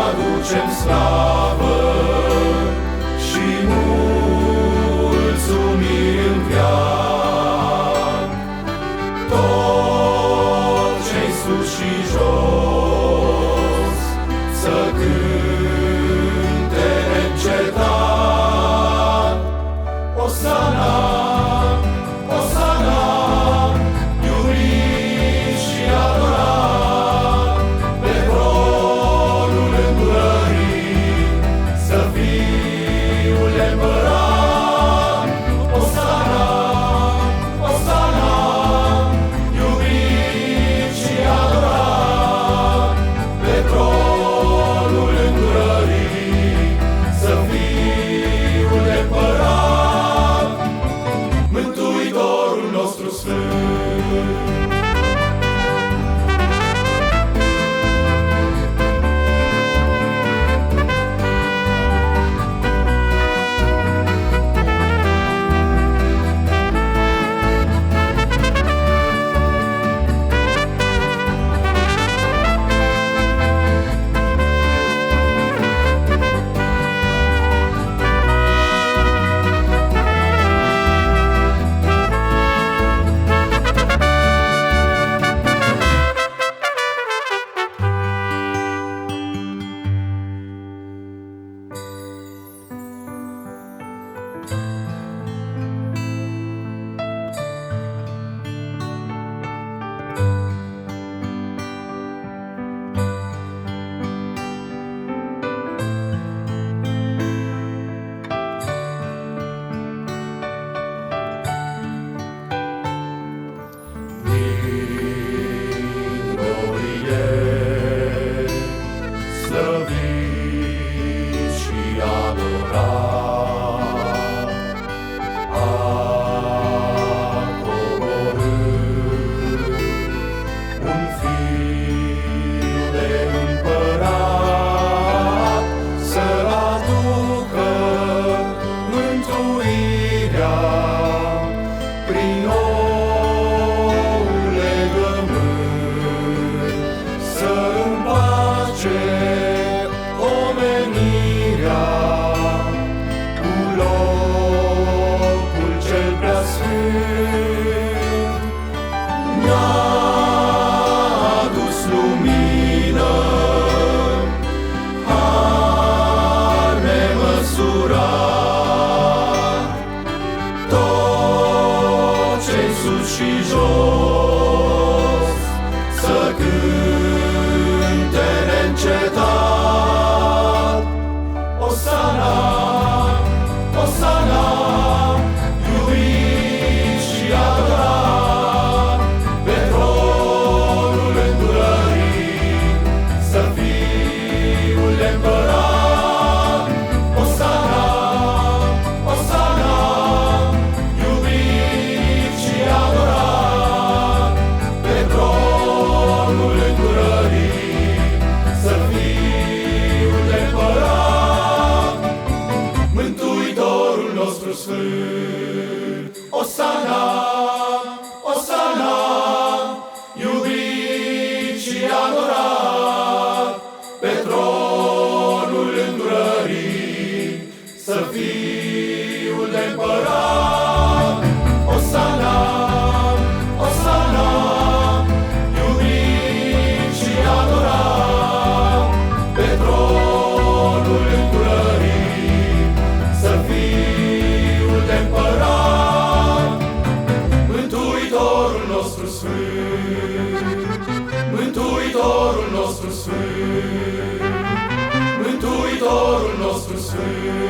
aducem slavă și mulțumiri în veac. Tot ce-i sus și jos să cânte neîncetat. Osana, Osana, iubit și adorat, pe tronul îndurării să Fiul Împărat. Osana, Osana, iubit și adorat, pe tronul îndurării să Fiul Împărat, Mântuitorul nostru sfânt. Slăvit și adorat, a coborât un Fiu de Împărat să aducă mântuirea prin noul legământ, să împace omenirea cu locul cel preasfânt. Ne-a adus lumină, har nemăsurat, tot ce-i sus și jos să cânte neîncetat. Osana, Osana, iubit și adorat, pe tronul îndurării să Fiul Împărat. Osana, Osana, iubit și adorat, pe tronul îndurării să Fiul Împărat, Mântuitorul nostru sfânt. Osana, Osana, iubit și adorat, pe tronul îndurării să Fiul Împărat. Osana, Sfânt.